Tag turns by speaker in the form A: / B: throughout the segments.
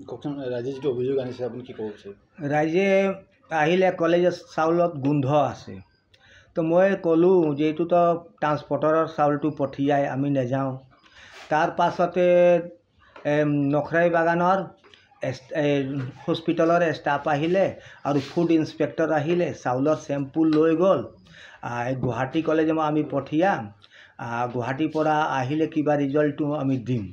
A: কওকচোন ৰাইজে যিটো অভিযোগ আনিছে আপুনি কি ক'ব বিচাৰে?
B: ৰাইজে আহিলে ক'লে যে চাউলত গোন্ধ আছে। তো মই ক'লোঁ যে এইটোতো ট্ৰান্সপৰ্টাৰৰ চাউলটো পঠিয়াই আমি নাযাওঁ। তাৰ পাছতে নখৰাইৰ বাগানৰ হস্পিটেলৰ ষ্টাফ আহিলে আৰু ফুড ইন্সপেক্টৰ আহিলে, চাউলৰ চেম্পুল লৈ গ'ল। গুৱাহাটী ক'লে যে আমি পঠিয়াম, গুৱাহাটীৰ পৰা আহিলে কিবা ৰিজাল্টটো আমি দিম।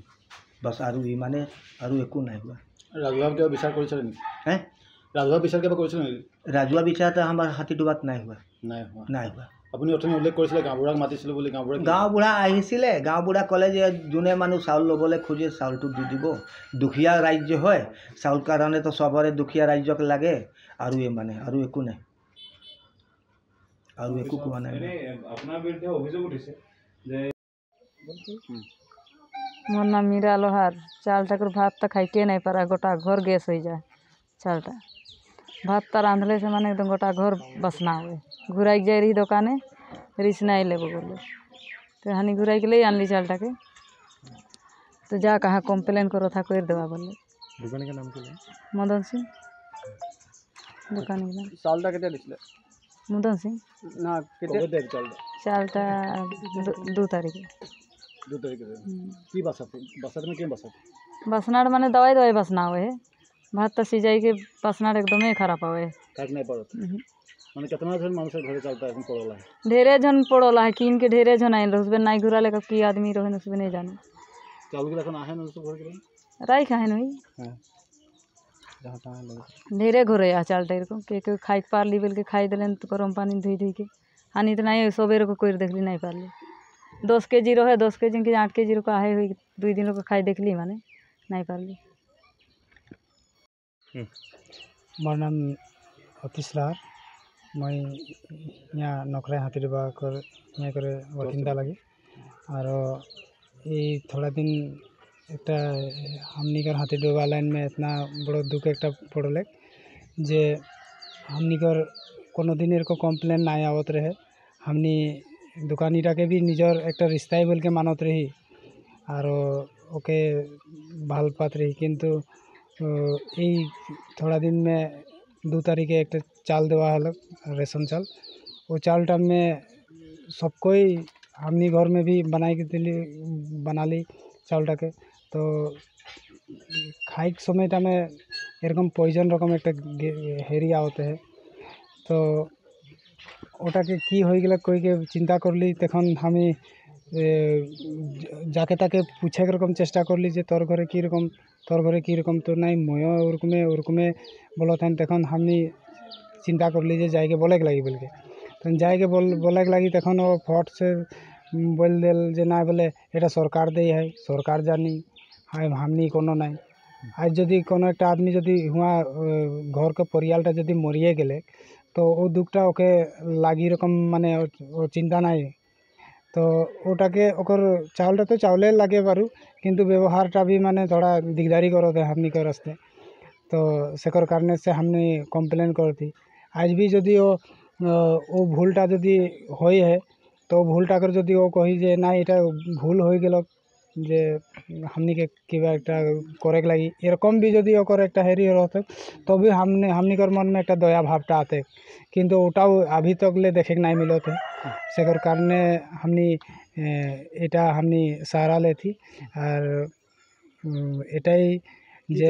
B: বাছ আৰু ইমানে, আৰু একো নাই হোৱা।
A: ৰাজহুৱা কিবা বিচাৰ কৰিছিলে নেকি? ৰাজহুৱা বিচাৰ কিবা কৰিছিলে নেকি?
B: ৰাজহুৱা বিচাৰটো আমাৰ হাতীডোবাত নাই হোৱা। নাই হোৱা।
A: আপুনি অথনি উল্লেখ কৰিছিলে গাঁওবুঢ়াক মাতিছিলোঁ বুলি।
B: গাঁওবুঢ়া আহিছিলে, গাঁওবুঢ়া ক'লে যে যোনে মানুহ চাউল ল'বলৈ খোজে চাউলটো দি দিব। দুখীয়া ৰাজ্য হয়, চাউল কাৰণেতো চবৰে দুখীয়া ৰাজ্যক লাগে, আৰু মানে আৰু একো নাই, আৰু একো কোৱা নাই।
A: আপোনাৰ বিৰুদ্ধে অভিযোগ উঠিছে যে
C: मोर नाम मीरा लोहार। चाल ठाकुर भात तो खाइते नहीं पारा, गोटा घर गैस हो जाए। चालटा भात तो रांधले से माने एकदम गोटा घर बसना हुए। घुराई जाए रही दुकाने रिस नहीं ले बोले, तो हानि घुराई के ले आनली चालटा के। तो जा कहा कंप्लेन करो था कर देवा बोले।
A: दुकान का नाम क्या है?
C: मदन सिंह दुकान के नाम।
A: चालटा कितना दिसले?
C: मदन सिंह
A: ना कितना देर
C: चालटा 2 तारीख
A: 2 तारीख की बसत में क्यों बसत?
C: बसनाड़ माने दवाई बसना हुए है। भात तो सिंचाई के बसनाड़ एकदम ही खराब हुए।
A: काट नहीं पड़त माने कितना जन मानुष घरे चलता है पड़ोला है?
C: ढेरे जन पड़ोला है, कीन के ढेरे जन आइल उसबे नहीं घुरा लेकर की आदमी रहे उसबे नहीं जाने।
A: चावल के रखना है ना उसको घर के
C: राई खाए नहीं।
A: हां जहां तहां लगे
C: ढेरे घुरे आ चाल टाइर को के खाई पार ली बेल के खाई देलन तो गरम पानी धुई धुई के हानि तो नहीं सबेरे को कोई देखली नहीं पारली। 10 केजी रहे 10 केजी के 8 केजी को आहे हुई 2 दिन को खाई देखली माने नहीं पारली।
D: मोर नाम अतीश लाल। मैं यहाँ नखरा हाथीडुबा कर यहाँ करे वथिंदा लगी और ये थोड़ा दिन एक हमनिकर हाथीडुबा लाइन में इतना बड़ो दुख एक पड़ले जे हमनिकर कोनो दिन को कम्प्लेन नहीं आवत रहे। हमनी दुकानीटा के भी निजर एक रिश्ताई बोल के मानत रही और ओके भाल पात रही, किंतु यही थोड़ा दिन में 2 तारीखे एक चाल देवा हल रेशन चाल। वो चालटा में सब कोई हमनी घर में भी बनाई के दिली बना ली चालटा के। तो खाई समय में एरकम पॉइजन रकम एक हेरी आवते है। तो ওটাকে কি হয়ে গেলে কইকে চিন্তা করলি, তখন আমি যাকে তাকে পুছে এরকম চেষ্টা করলি যে তোর ঘরে কীরকম তো নাই ময়ও ওরকমে বলো থান। তখন আমি চিন্তা করলি যে যাইকে বলে লাগি বলকে, তখন যাইকে বলে লাগি তখন ও ফট সে বল দিল যে না বলে এটা সরকার দেই হয়, সরকার জানি হয় हमनी কোনো নাই। आज যদি কোনো একটা आदमी যদি हुआ घर के परियालटा যদি मरिए गेले तो वो दुखटा ओके लागी रकम माने वो चिंता नहीं। तो ओटाके ओकर चावलटा तो चावले लगे बारू, किंतु व्यवहारटा भी माने थोड़ा दिकदारी करो थे हमनी के रास्ते। तो सेकर कारणे से हमने कम्प्लेन करती। आज भी जदि वो भूलटा जदि होई है तो भूलटा कर जदि वो कही जे ना এটা भूल हो गेल जे हमनी के किबा एक करे लगी एरकम भी जदि ओकर एक हेरी रहते तो भी हमनी कर मन में एक दया भावटा आते, किंतु ओटाও अभी तक ले देखे नहीं मिलो थे। सेकर कारणे हमनी এটা हमनी सहारा लेथी और এটাই যে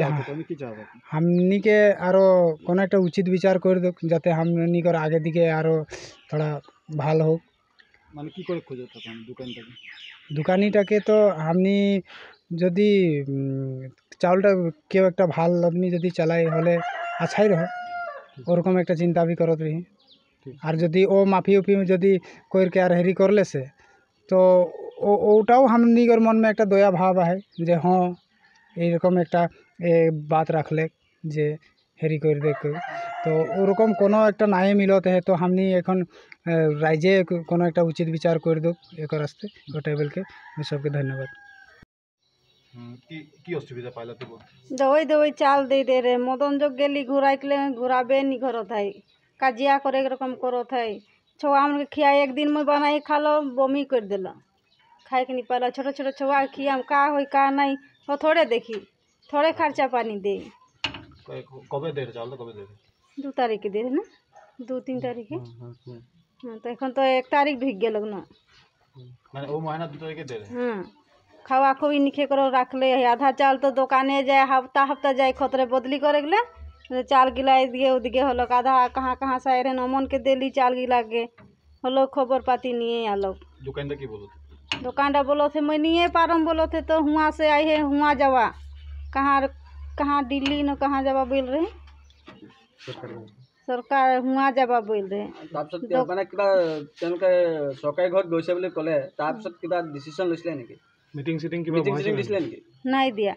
D: हमनी के आरो कोनो एक उचित विचार कर दो जाते हमनी कर आगे दिके आरो थोड़ा भालो होक।
A: মানে কি করে খোঁজো তখন দোকানটাকে?
D: দোকানিটাকে তো हमनी যদি চাউলটা কেউ একটা ভাল আদমি যদি চালায় হলে আছাই রহে ওরকম একটা চিন্তা भी करत रही। আর যদি ও মাফি উফি যদি कोई के আর हेरी करले से तो ওটাও हमनीकर मन में एक दया भाव है যে हाँ এইরকম একটা बात रखले যে हेरी कर दे कोई। तो ওরকম কোনো একটা নাই মিলতে है तो हमनी এখন রাইজে কোনো একটা উচিত বিচার করে দো এক রাস্তে ওটাই বলকে আমি सबके धन्यवाद।
A: কি অসুবিধা পাইলা তো?
E: দই চাল দে রে মদন যোগ গেলি ঘুরাইলে ঘুরাবে নি ঘর থাই কাজিয়া করে এরকম করো থাই। ছুয়া আমাকে खिया एक दिन में बनाई खालो बमी कर दिला खाए के नहीं पाला। छोटे छोटे छुआ खिया का होई का नहीं हो थोड़े देखी थोड़े खर्चा पानी दे।
A: कबे दे रहे चावल, कबे दे रहे?
E: 2 तारीख के दे ना, 2-3 तारीख है। हाँ तो এখন তো 1 तारीख ढुक गेल ना।
A: মানে ও মহিনা 2 তারিখে দে रहे?
E: हाँ खावा खुवी निखे करो रखले है। आधा चाल तो दुकाने जाए हफ्ता हफ्ता जाए खतरे बदली करे गले चाल गिलाई दिए उदिगे हलोक आधा कहाँ कहाँ से आए रहे नमन के दिली चाल गिला के हलो खबर पाती नहीं आलोक।
A: दुकानदार की बोलो थे?
E: दुकानदार बोलो थे मैं नहीं पारम बोलो थे तो हुआ से आई है हुआ जवा कहाँ कहाँ दिल्ली न कहाँ जवा बोल रहे सरकार हुआ जवा बोल रहे।
F: তাৰপিছত মানে কিবা তেওঁলোকে চৰকাৰী ঘৰত গৈছে বুলি ক'লে তাৰপিছত কিবা ডিচিশ্যন লৈছিলে নেকি?
A: মিটিং সিটিং কিবা
F: মিটিং চিটিং দিছিলে নেকি?
E: नहीं दिया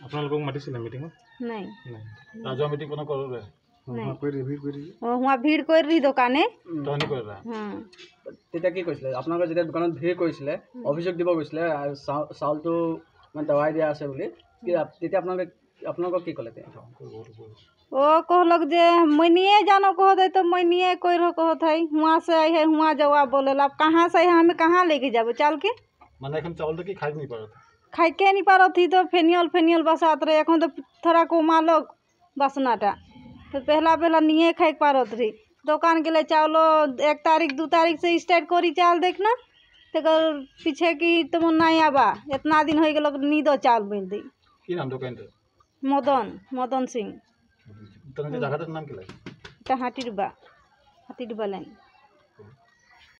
A: আপোনালোকক মাতিছিলে মিটিঙত?
E: नहीं
A: ৰাজহুৱা মিটিং কোনো কৰে ৰে?
E: नहीं वहाँ भीड़ कर रही दुकाने।
A: তহনি কৰে ৰা?
E: हाँ
F: তেতিয়া কি কৈছিলে আপোনালোকে যেতিয়া দোকানত ভিৰ কৰিছিলে অভিযোগ দিব গৈছিলে চাউলটো মানে দবাই দিয়া আছে বুলি তেতিয়া আপোনালোকক কি ক'লে?
E: ओ कहलक जे मैनिए जानो कह दे तो मैनिए कोई रो कहो था हुआ से आई है हुआ जवाब बोले अब कहाँ से है हमें कहाँ लेके जाबो चाल के
A: মানে এখন চাউল তো কি খাই नहीं पारत?
E: खाई के नहीं पारो थी तो फेनियल बसात रहे এখন तो थोड़ा को मालोक बसनाटा तो पहला नहीं खाई पारो थी दुकान के लिए चावलो 1 तारीख 2 तारीख से स्टार्ट करी चाल देखना तो पीछे की तुम नहीं आबा इतना दिन हो गल नींदो चाल मिल दी।
A: কি নাম দোকানটা?
E: मदन सिंह
A: তোমাদের জায়গাটার নাম কি লাগে?
E: हाथी डिब्बा लाइन।